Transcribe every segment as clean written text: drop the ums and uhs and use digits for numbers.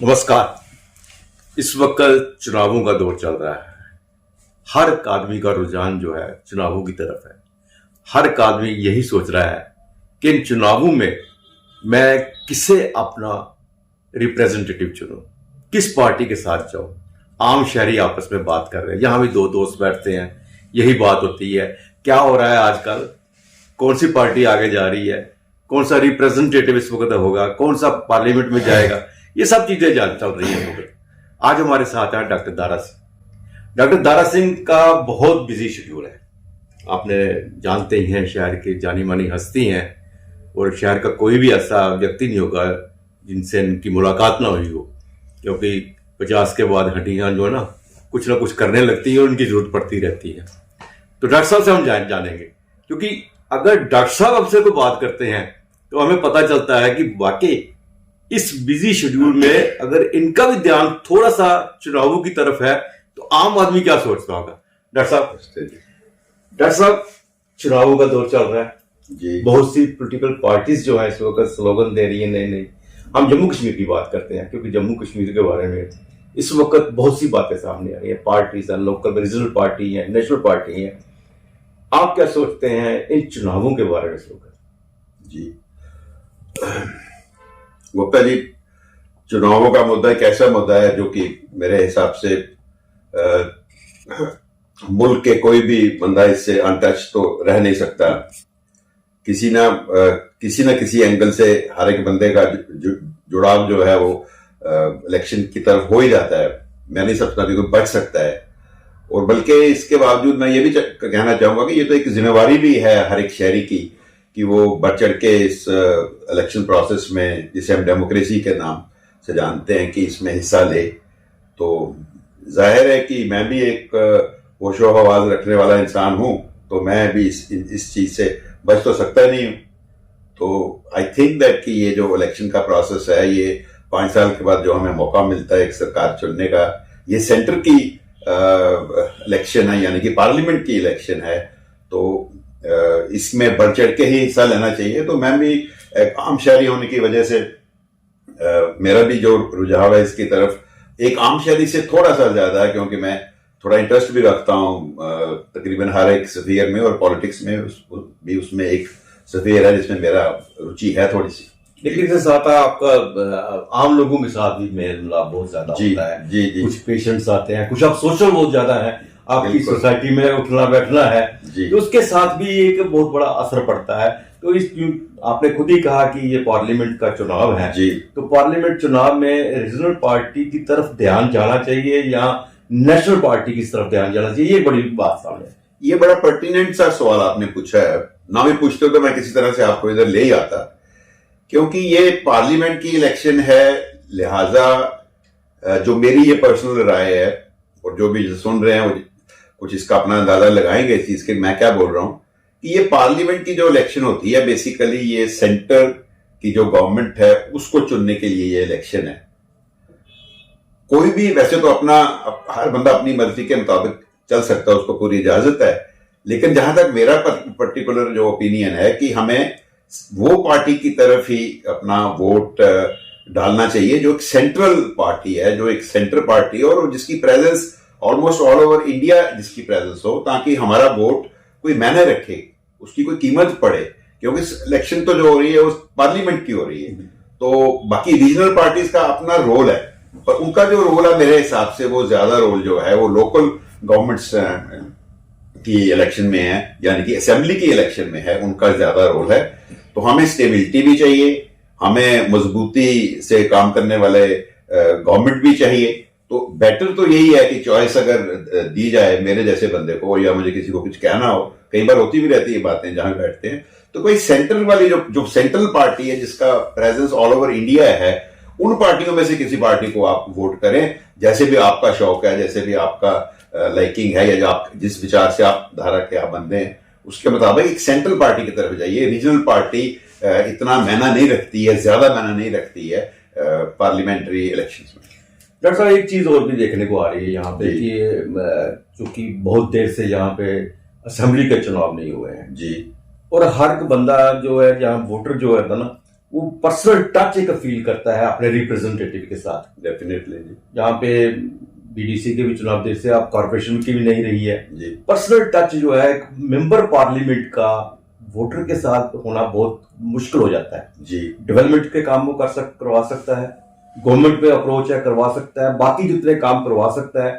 नमस्कार। इस वक्त चुनावों का दौर चल रहा है। हर एक आदमी का रुझान जो है चुनावों की तरफ है। हर एक आदमी यही सोच रहा है कि इन चुनावों में मैं किसे अपना रिप्रेजेंटेटिव चुनूं, किस पार्टी के साथ जाऊं। आम शहरी आपस में बात कर रहे हैं, यहां भी दो दोस्त बैठते हैं, यही बात होती है क्या हो रहा है आजकल, कौन सी पार्टी आगे जा रही है, कौन सा रिप्रेजेंटेटिव इस वक्त होगा, कौन सा पार्लियामेंट में जाएगा, ये सब चीजें चल रही है। आज हमारे साथ है डॉक्टर दारा सिंह। डॉक्टर दारा सिंह का बहुत बिजी शेड्यूल है, आपने जानते ही हैं, शहर की जानी मानी हस्ती हैं और शहर का कोई भी ऐसा व्यक्ति नहीं होगा जिनसे इनकी मुलाकात ना हुई हो, क्योंकि 50 के बाद हड्डियां जो है ना कुछ करने लगती है और उनकी जरूरत पड़ती रहती है। तो डॉक्टर साहब से हम जानेंगे, क्योंकि अगर डॉक्टर साहब हमसे कोई बात करते हैं तो हमें पता चलता है कि वाकई इस बिजी शेड्यूल में अगर इनका भी ध्यान थोड़ा सा चुनावों की तरफ है तो आम आदमी क्या सोचता होगा। डॉक्टर साहब चुनावों का दौर चल रहा है जी। बहुत सी पॉलिटिकल पार्टीज जो है इस वक्त स्लोगन दे रही है नई नई। हम जम्मू कश्मीर की बात करते हैं क्योंकि जम्मू कश्मीर के बारे में इस वक्त बहुत सी बातें सामने आ रही है। पार्टीज हैं, लोकल रीजनल पार्टी है, नेशनल पार्टी है। आप क्या सोचते हैं इन चुनावों के बारे में इस वक्त? जी, वो पहली चुनावों का मुद्दा एक ऐसा मुद्दा है जो कि मेरे हिसाब से मुल्क के कोई भी बंदा इससे अनटच तो रह नहीं सकता। किसी ना किसी एंगल से हर एक बंदे का जुड़ाव जो है वो इलेक्शन की तरफ हो ही जाता है। मैं नहीं समझता कि कोई बच सकता है। और बल्कि इसके बावजूद मैं ये भी कहना चाहूंगा कि ये तो एक जिम्मेवारी भी है हर एक शहरी की कि वो बढ़ चढ़ के इस इलेक्शन प्रोसेस में, जिसे हम डेमोक्रेसी के नाम से जानते हैं, कि इसमें हिस्सा ले। तो जाहिर है कि मैं भी एक होशो हवास रखने वाला इंसान हूं, तो मैं भी इस चीज से बच तो सकता नहीं हूं। तो आई थिंक दैट कि ये जो इलेक्शन का प्रोसेस है, ये 5 साल के बाद जो हमें मौका मिलता है एक सरकार चुनने का, ये सेंटर की इलेक्शन है, यानी कि पार्लियामेंट की इलेक्शन है। तो इसमें बढ़ चढ़ के ही हिस्सा लेना चाहिए। तो मैं भी एक आम शहरी होने की वजह से मेरा भी जो रुझाव है इसकी तरफ एक आम शहरी से थोड़ा सा ज्यादा है, क्योंकि मैं थोड़ा इंटरेस्ट भी रखता हूं तकरीबन हर एक स्फीयर में, और पॉलिटिक्स में भी उसमें एक स्फीयर है जिसमें मेरा रुचि है थोड़ी सी। लेकिन इसके साथ आपका आम लोगों के साथ भी मेल मिलाप बहुत ज्यादा होता है। जी जी। कुछ पेशेंट्स आते हैं, कुछ आप सोशल बहुत ज्यादा है, आपकी सोसाइटी में उठना बैठना है, तो उसके साथ भी एक बहुत बड़ा असर पड़ता है। तो इस आपने खुद ही कहा कि ये पार्लियामेंट का चुनाव है जी। तो पार्लियामेंट चुनाव में रीजनल पार्टी की तरफ ध्यान जाना चाहिए या नेशनल पार्टी की तरफ ध्यान जाना चाहिए, ये बड़ी बात सामने है। ये बड़ा पर्टिनेंट सा सवाल आपने पूछा है। ना भी पूछते तो मैं किसी तरह से आपको इधर ले ही आता, क्योंकि ये पार्लियामेंट की इलेक्शन है। लिहाजा जो मेरी ये पर्सनल राय है, और जो भी सुन रहे हैं कुछ इसका अपना अंदाजा लगाएंगे इस चीज के मैं क्या बोल रहा हूं, कि ये पार्लियामेंट की जो इलेक्शन होती है, बेसिकली ये सेंटर की जो गवर्नमेंट है उसको चुनने के लिए ये इलेक्शन है। कोई भी वैसे तो हर बंदा अपनी मर्जी के मुताबिक चल सकता है, उसको पूरी इजाजत है। लेकिन जहां तक मेरा पर्टिकुलर जो ओपिनियन है कि हमें वो पार्टी की तरफ ही अपना वोट डालना चाहिए जो एक सेंट्रल पार्टी है, जो एक सेंटर पार्टी है, और जिसकी presence almost all over India जिसकी प्रेजेंस हो, ताकि हमारा वोट कोई मायने रखे, उसकी कोई कीमत पड़े। क्योंकि इलेक्शन तो जो हो रही है वो पार्लियामेंट की हो रही है। तो बाकी रीजनल पार्टीज का अपना रोल है, पर उनका जो रोल है मेरे हिसाब से वो ज्यादा रोल जो है वो लोकल गवर्नमेंट्स की इलेक्शन में है, यानी कि असेंबली की इलेक्शन में है, उनका ज्यादा रोल है। तो हमें स्टेबिलिटी भी चाहिए, हमें मजबूती से काम करने वाले गवर्नमेंट भी चाहिए। तो बेटर तो यही है कि चॉइस अगर दी जाए मेरे जैसे बंदे को, या मुझे किसी को कुछ कहना हो, कई बार होती भी रहती है बातें जहां बैठते हैं, तो कोई सेंट्रल वाली जो सेंट्रल पार्टी है जिसका प्रेजेंस ऑल ओवर इंडिया है, उन पार्टियों में से किसी पार्टी को आप वोट करें, जैसे भी आपका शौक है, जैसे भी आपका लाइकिंग है, या आप जिस विचार से आप धारा के आप बंदे हैं, उसके मुताबिक एक सेंट्रल पार्टी की तरफ जाइए। रीजनल पार्टी इतना मायना नहीं रखती है, ज्यादा मायना नहीं रखती है पार्लियामेंट्री इलेक्शंस में। डॉक्टर साहब एक चीज और भी देखने को आ रही है यहाँ पे कि चूंकि बहुत देर से यहाँ पे असेंबली के चुनाव नहीं हुए हैं जी, और हर एक बंदा जो है, जहाँ वोटर जो है ना, वो पर्सनल टच एक फील करता है अपने रिप्रेजेंटेटिव के साथ। डेफिनेटली जी। यहाँ पे बीडीसी के भी चुनाव देर से आप कॉर्पोरेशन की भी नहीं रही है जी। पर्सनल टच जो है एक मेंबर पार्लियामेंट का वोटर के साथ होना बहुत मुश्किल हो जाता है जी। डेवलपमेंट के काम वो करवा सकता है, गवर्नमेंट पे अप्रोच है करवा सकता है, बाकी जितने काम करवा सकता है।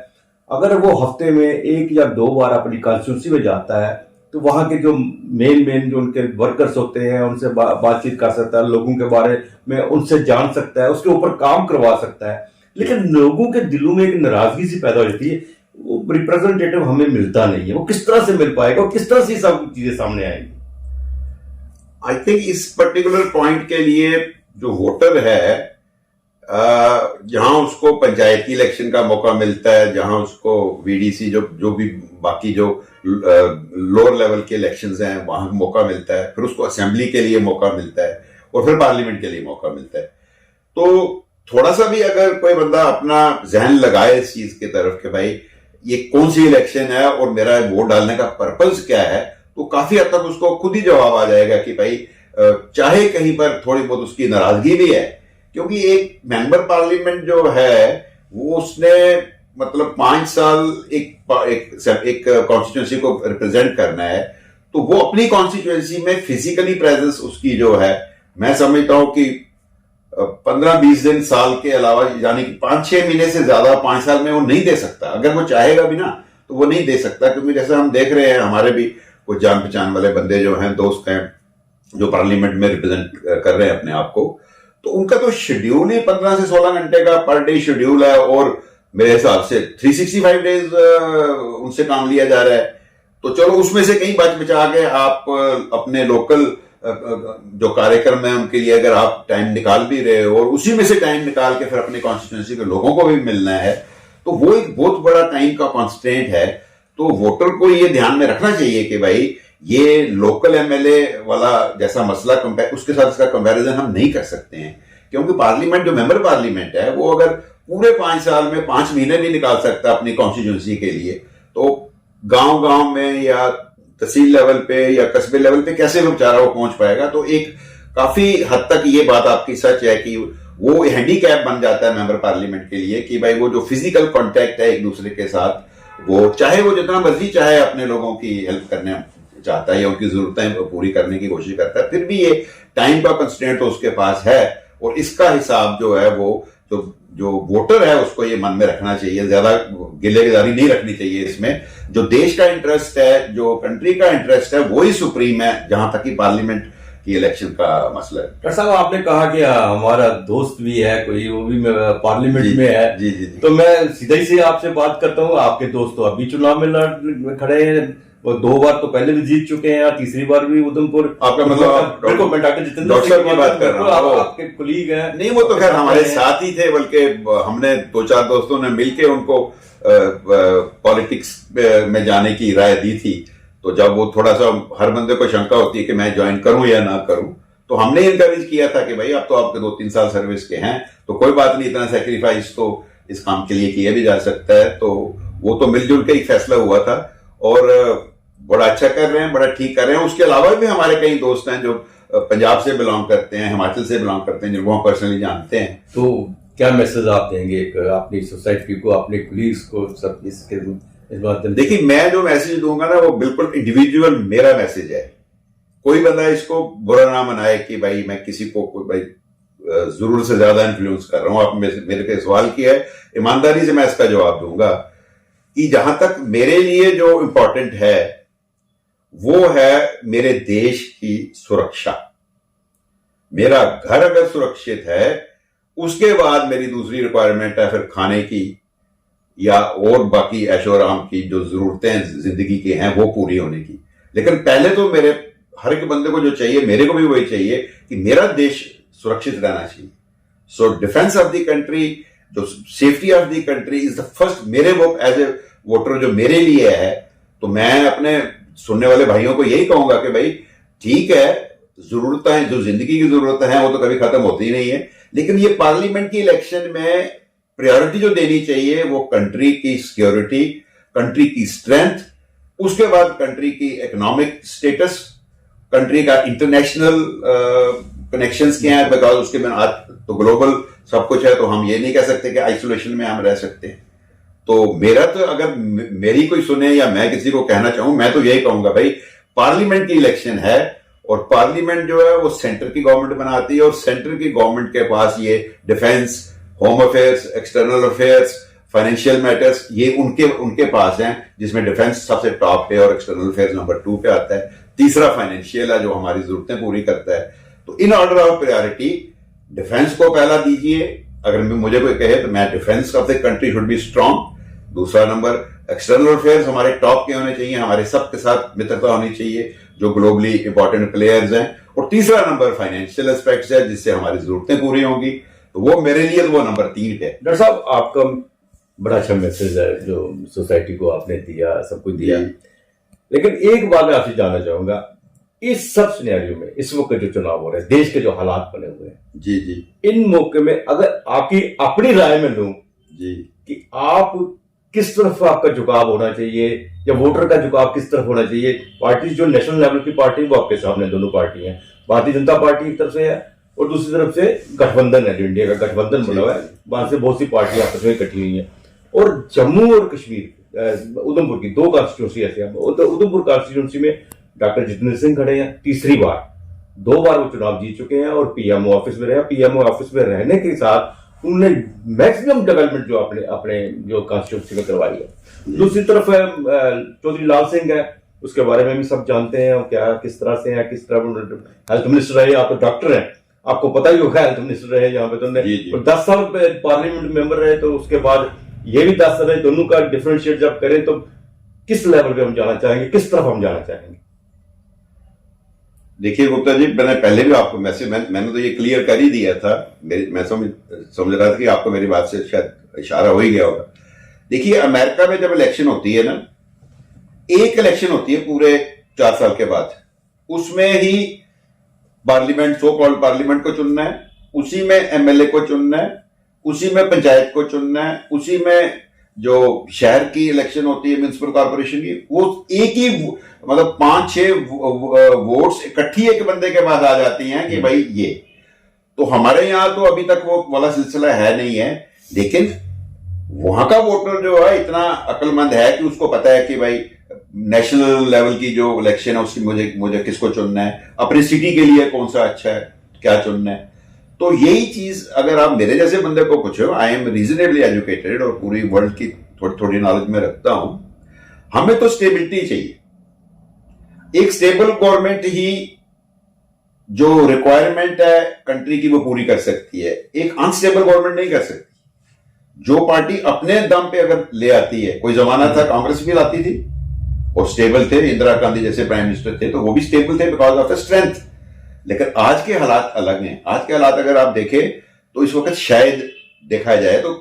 अगर वो हफ्ते में 1 या 2 बार अपनी कॉन्स्टिट्यूंसी में जाता है तो वहां के जो मेन जो उनके वर्कर्स होते हैं उनसे बातचीत कर सकता है, लोगों के बारे में उनसे जान सकता है, उसके ऊपर काम करवा सकता है। लेकिन लोगों के दिलों में एक नाराजगी सी पैदा हो जाती है, वो रिप्रेजेंटेटिव हमें मिलता नहीं है। वो किस तरह से मिल पाएगा और किस तरह से सब चीजें सामने आएंगी? आई थिंक इस पर्टिकुलर पॉइंट के लिए जो वोटर है, जहां उसको पंचायती इलेक्शन का मौका मिलता है, जहां उसको वीडीसी जो भी बाकी जो लोअर लेवल के इलेक्शंस हैं वहां मौका मिलता है, फिर उसको असेंबली के लिए मौका मिलता है और फिर पार्लियामेंट के लिए मौका मिलता है। तो थोड़ा सा भी अगर कोई बंदा अपना जहन लगाए इस चीज की तरफ कि भाई ये कौन सी इलेक्शन है और मेरा वोट डालने का पर्पज क्या है, तो काफी हद तक उसको खुद ही जवाब आ जाएगा कि भाई चाहे कहीं पर थोड़ी बहुत उसकी नाराजगी भी है, क्योंकि एक मेंबर पार्लियामेंट जो है वो उसने मतलब 5 साल एक कॉन्स्टिट्यूंसी को रिप्रेजेंट करना है, तो वो अपनी कॉन्स्टिट्यूंसी में फिजिकली प्रेजेंस उसकी जो है, मैं समझता हूं कि 15-20 दिन साल के अलावा यानी कि 5-6 महीने से ज्यादा 5 साल में वो नहीं दे सकता। अगर वो चाहेगा भी ना तो वो नहीं दे सकता, क्योंकि जैसे हम देख रहे हैं हमारे भी कुछ जान पहचान वाले बंदे जो हैं, दोस्त हैं जो पार्लियामेंट में रिप्रेजेंट कर रहे हैं अपने आप को, तो उनका तो शेड्यूल ही 15 से 16 घंटे का पर डे शेड्यूल है और मेरे हिसाब से 365 डेज उनसे काम लिया जा रहा है। तो चलो उसमें से कहीं बच बचा के आप अपने लोकल जो कार्यक्रम है उनके लिए अगर आप टाइम निकाल भी रहे हो और उसी में से टाइम निकाल के फिर अपनी कॉन्स्टिट्यूंसी के लोगों को भी मिलना है, तो वो एक बहुत बड़ा टाइम का कॉन्स्टेंट है। तो वोटर को ये ध्यान में रखना चाहिए कि भाई ये लोकल एमएलए वाला जैसा मसला उसके साथ इसका कंपैरिजन हम नहीं कर सकते हैं, क्योंकि पार्लियामेंट जो मेंबर पार्लियामेंट है वो अगर पूरे 5 साल में 5 महीने भी निकाल सकता है अपनी कॉन्स्टिट्यूंसी के लिए, तो गांव में या तहसील लेवल पे या कस्बे लेवल पे कैसे वो बेचारा वो पहुंच पाएगा। तो एक काफी हद तक ये बात आपकी सच है कि वो हैंडीकैप बन जाता है मेंबर पार्लियामेंट के लिए कि भाई वो जो फिजिकल कांटेक्ट है एक दूसरे के साथ, वो चाहे वो जितना मर्जी चाहे अपने लोगों की हेल्प करने चाहता है या उनकी जरूरतें पूरी करने की कोशिश करता है, फिर भी ये टाइम का कंस्ट्रेंट तो उसके पास है। और इसका हिसाब जो है वो जो वोटर है उसको ये मन में रखना चाहिए, ज्यादा गिलेगिदारी नहीं रखनी चाहिए इसमें। जो देश का इंटरेस्ट है, जो कंट्री का इंटरेस्ट है, वही सुप्रीम है जहां तक कि पार्लियामेंट की इलेक्शन का मसला है। डॉक्टर साहब आपने कहा कि हमारा दोस्त भी है कोई, वो भी पार्लियामेंट में है। जी। तो मैं सीधा ही से आपसे बात करता हूँ, आपके दोस्त तो अभी चुनाव में खड़े हैं, वो 2 बार तो पहले भी जीत चुके हैं, तीसरी बार भी उधमपुर। आपका मतलब बिल्कुल, मैं डॉक्टर जितेंद्र डॉक्टर साहब की बात कर रहा हूँ, आपके कुलीग हैं। नहीं वो तो खैर हमारे साथ ही थे, बल्कि हमने 2-4 दोस्तों ने मिलके उनको पॉलिटिक्स में जाने की राय दी थी। तो जब वो थोड़ा सा हर बंदे को शंका होती है कि मैं ज्वाइन करूं या ना करूं, तो हमने इनकरेज किया था कि भाई अब तो आपके 2-3 साल सर्विस के हैं, तो कोई बात नहीं, इतना सेक्रीफाइस तो इस काम के लिए किया भी जा सकता है। तो वो तो मिलजुल के एक फैसला हुआ था और बड़ा अच्छा कर रहे हैं, बड़ा ठीक कर रहे हैं। उसके अलावा भी हमारे कई दोस्त हैं जो पंजाब से बिलोंग करते हैं, हिमाचल से बिलोंग करते हैं, जिनको हम पर्सनली जानते हैं। तो क्या मैसेज आप देंगे अपनी सोसाइटी को, अपने कुलीग्स को, सब इसके इस बात में? देखिए, मैं जो मैसेज दूंगा ना वो बिल्कुल इंडिविजुअल मेरा मैसेज है। कोई बंदा इसको बुरा ना मनाए कि भाई मैं किसी को भाई जरूर से ज्यादा इन्फ्लुएंस कर रहा हूं। आप मेरे को सवाल किया है, ईमानदारी से मैं इसका जवाब दूंगा कि जहां तक मेरे लिए जो इंपॉर्टेंट है वो है मेरे देश की सुरक्षा। मेरा घर अगर सुरक्षित है, उसके बाद मेरी दूसरी रिक्वायरमेंट है फिर खाने की या और बाकी ऐशो आराम की जो जरूरतें जिंदगी की हैं वो पूरी होने की। लेकिन पहले तो मेरे हर एक बंदे को जो चाहिए, मेरे को भी वही चाहिए कि मेरा देश सुरक्षित रहना चाहिए। So defence of the country, जो safety of the country is the first, मेरे वो एज ए वोटर जो मेरे लिए है। तो मैं अपने सुनने वाले भाइयों को यही कहूंगा कि भाई ठीक है, जरूरतें जो जिंदगी की जरूरतें हैं वो तो कभी खत्म होती नहीं है, लेकिन ये पार्लियामेंट की इलेक्शन में प्रायोरिटी जो देनी चाहिए वो कंट्री की सिक्योरिटी, कंट्री की स्ट्रेंथ, उसके बाद कंट्री की इकोनॉमिक स्टेटस, कंट्री का इंटरनेशनल कनेक्शंस क्या है, बिकॉज उसके बिना आज तो ग्लोबल सब कुछ है, तो हम ये नहीं कह सकते कि आइसोलेशन में हम रह सकते हैं। तो मेरा तो अगर मेरी कोई सुने या मैं किसी को कहना चाहूं, मैं तो यही कहूंगा भाई, पार्लियामेंट की इलेक्शन है और पार्लियामेंट जो है वो सेंटर की गवर्नमेंट बनाती है, और सेंटर की गवर्नमेंट के पास ये defence, home affairs, external affairs, financial matters, ये उनके पास हैं, जिसमें डिफेंस सबसे टॉप पे और एक्सटर्नल अफेयर्स नंबर 2 पे आता है। तीसरा फाइनेंशियल है जो हमारी जरूरतें पूरी करता है। तो in order of priority defence को पहला दीजिए। अगर मुझे कोई कहे तो मैं defence of the country should be strong. दूसरा नंबर एक्सटर्नल अफेयर्स हमारे टॉप के होने चाहिए, हमारे सबके साथ मित्रता होनी चाहिए जो ग्लोबली इंपॉर्टेंट प्लेयर्स हैं। और तीसरा नंबर फाइनेंशियल एस्पेक्ट्स है जिससे हमारी जरूरतें पूरी होंगी। तो वो मेरे लिए वो नंबर 3 है। डॉक्टर साहब, आपका बड़ा अच्छा मैसेज है जो सोसाइटी को आपने दिया, सब कुछ दिया। लेकिन एक बात मैं आपसे जानना चाहूंगा, इस सब सिनेरियो में इस वक्त जो चुनाव हो रहे हैं, देश के जो हालात बने हुए हैं, जी जी, इन मौके में अगर आपकी अपनी राय में लूं जी कि आप किस तरफ आपका झुकाव होना चाहिए या वोटर का झुकाव किस तरफ होना चाहिए। पार्टी जो नेशनल लेवल की पार्टी वो आपके सामने दोनों पार्टी हैं, भारतीय जनता पार्टी एक तरफ से है और दूसरी तरफ से गठबंधन है, जो इंडिया का गठबंधन बना हुआ है, वहां से बहुत सी पार्टियां आपस में इकट्ठी हुई हैं। और जम्मू और कश्मीर, उधमपुर की 2 कॉन्स्टिट्यूंसी ऐसे हैं। उधमपुर कॉन्स्टिट्यूंसी में डॉक्टर जितेंद्र सिंह खड़े हैं, तीसरी बार, 2 बार वो चुनाव जीत चुके हैं और पीएमओ ऑफिस में रहे। पीएमओ ऑफिस में रहने के साथ उन्होंने मैक्सिमम डेवलपमेंट जो अपने जो कॉन्स्टिट्यूंसी में करवाई है। दूसरी तरफ चौधरी लाल सिंह है, उसके बारे में भी सब जानते हैं क्या किस तरह से है, किस तरह हेल्थ मिनिस्टर रहे। आप तो डॉक्टर हैं, आपको पता ही होगा हेल्थ मिनिस्टर रहे यहाँ पे, तो 10 साल पार्लियामेंट मेंबर रहे। तो उसके बाद ये भी 10 साल, दोनों का डिफरेंशिएट जब करें तो किस लेवल पे हम जाना चाहेंगे, किस तरफ हम जाना चाहेंगे? देखिए गुप्ता जी, मैंने पहले भी आपको मैंने तो ये क्लियर कर ही दिया था। मैं समझ रहा था कि आपको मेरी बात से शायद इशारा हो ही गया होगा। देखिए, अमेरिका में जब इलेक्शन होती है ना, एक इलेक्शन होती है पूरे 4 साल के बाद, उसमें ही पार्लियामेंट, सो कॉल्ड पार्लियामेंट को चुनना है, उसी में एमएलए को चुनना है, उसी में पंचायत को चुनना है, उसी में जो शहर की इलेक्शन होती है म्युनिसिपल कॉर्पोरेशन की, वो एक ही मतलब 5-6 वोट्स इकट्ठी एक बंदे के पास आ जाती हैं कि भाई ये। तो हमारे यहाँ तो अभी तक वो वाला सिलसिला है नहीं है। लेकिन वहां का वोटर जो है इतना अक्लमंद है कि उसको पता है कि भाई नेशनल लेवल की जो इलेक्शन है उसकी मुझे किसको चुनना है, अपनी सिटी के लिए कौन सा अच्छा है, क्या चुनना है। तो यही चीज अगर आप मेरे जैसे बंदे को पूछो, आई एम रीजनेबली एजुकेटेड और पूरी वर्ल्ड की थोड़ी नॉलेज में रखता हूं, हमें तो स्टेबिलिटी चाहिए। एक स्टेबल गवर्नमेंट ही जो रिक्वायरमेंट है कंट्री की वो पूरी कर सकती है, एक अनस्टेबल गवर्नमेंट नहीं कर सकती। जो पार्टी अपने दम पे अगर ले आती है, कोई जमाना था कांग्रेस भी लाती थी और स्टेबल थे, इंदिरा गांधी जैसे प्राइम मिनिस्टर थे तो वो भी स्टेबल थे बिकॉज ऑफ द स्ट्रेंथ। लेकिन आज के हालात अलग हैं। आज के हालात अगर आप देखें तो इस वक्त शायद देखा जाए तो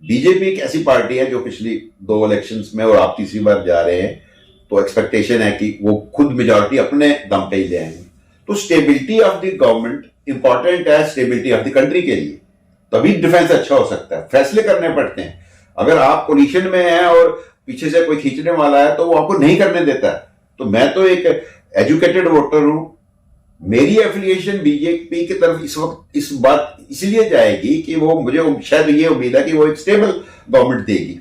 बीजेपी एक ऐसी पार्टी है जो पिछली 2 इलेक्शंस में, और आप तीसरी बार जा रहे हैं, तो एक्सपेक्टेशन है कि वो खुद मेजॉरिटी अपने दम पे ही ले आएंगे। तो stability of the government important है स्टेबिलिटी ऑफ द कंट्री के लिए, तभी डिफेंस अच्छा हो सकता है। फैसले करने पड़ते हैं। अगर आप पोजीशन में हैं और पीछे से कोई खींचने वाला है तो वो आपको नहीं करने देता है। तो मैं तो एक एजुकेटेड वोटर हूं, मेरी एफिलिएशन बीजेपी की तरफ इस वक्त इस बात इसलिए जाएगी कि वो मुझे शायद ये उम्मीद है कि वो एक स्टेबल गवर्नमेंट देगी।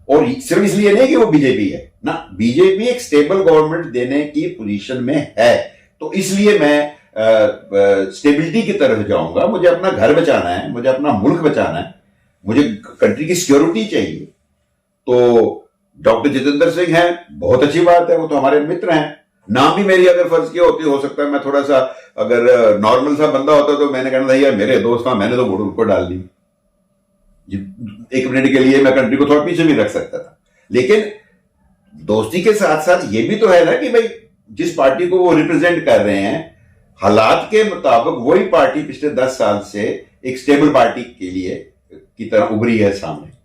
और सिर्फ इसलिए नहीं कि वो बीजेपी है ना, बीजेपी एक स्टेबल गवर्नमेंट देने की पोजीशन में है। तो इसलिए मैं स्टेबिलिटी की तरफ जाऊंगा। मुझे अपना घर बचाना है, मुझे अपना मुल्क बचाना है, मुझे कंट्री की सिक्योरिटी चाहिए। तो डॉक्टर जितेंद्र सिंह है, बहुत अच्छी बात है, वो तो हमारे मित्र हैं। नाम भी मेरी अगर फर्ज की होती हो सकता है मैं थोड़ा सा अगर नॉर्मल सा बंदा होता तो मैंने कहना था यार मेरे दोस्त, मैंने तो वोट उनको डाल दी। 1 मिनट के लिए मैं कंट्री को थोड़ा पीछे भी रख सकता था। लेकिन दोस्ती के साथ साथ ये भी तो है ना कि भाई जिस पार्टी को वो रिप्रेजेंट कर रहे हैं, हालात के मुताबिक वही पार्टी पिछले 10 साल से एक स्टेबल पार्टी के लिए की तरह उभरी है सामने।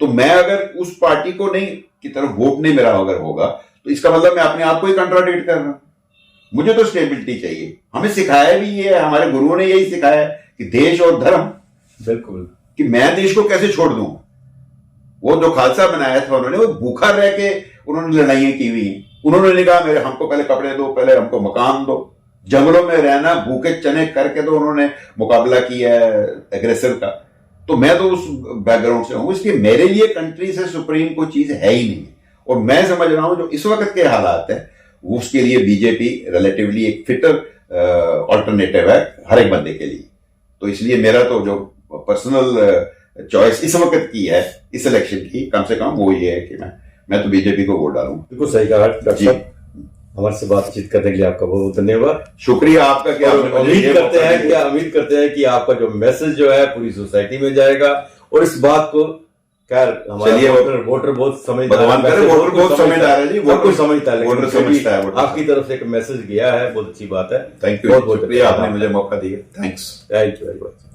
तो मैं अगर उस पार्टी को नहीं की तरफ वोट नहीं मेरा अगर होगा तो इसका मतलब मैं अपने आप को ही कंट्राडिक्ट कर रहा हूं। मुझे तो स्टेबिलिटी चाहिए। हमें सिखाया भी ये, हमारे गुरुओं ने यही सिखाया कि देश और धर्म, बिल्कुल, कि मैं देश को कैसे छोड़ दूं। वो जो खालसा बनाया था उन्होंने, वो भूखा रह के उन्होंने लड़ाइयां की हुई हैं। उन्होंने कहा मेरे हमको पहले कपड़े दो, पहले हमको मकान दो, जंगलों में रहना, भूखे चने करके तो उन्होंने मुकाबला किया है एग्रेसर का। तो मैं तो उस बैकग्राउंड से हूं, इसलिए मेरे लिए कंट्री से सुप्रीम कोई चीज है ही नहीं। और मैं समझ रहा हूं जो इस वक्त के हालात है उसके लिए बीजेपी रिलेटिवली एक फिटर ऑल्टरनेटिव है हर एक बंदे के लिए। तो इसलिए मेरा तो जो पर्सनल चॉइस इस वक्त की है इस इलेक्शन की, कम से कम वो ये है कि मैं तो बीजेपी को वोट डालूं। बिल्कुल सही कहा डॉक्टर साहब। हमारे से बातचीत करने के लिए आपका बहुत धन्यवाद। शुक्रिया आपका। क्या उम्मीद करते हैं कि आपका जो मैसेज जो है पूरी सोसाइटी में जाएगा और इस बात को खैर हमारे वोटर बहुत समझदार है, वोटर बहुत समझदार है जी, वोटर समझता है, वोटर समझता है। आपकी तरफ से एक मैसेज गया है, बहुत अच्छी बात है। थैंक यू, बहुत शुक्रिया, आपने मुझे मौका दिया। Thanks, thank you very much.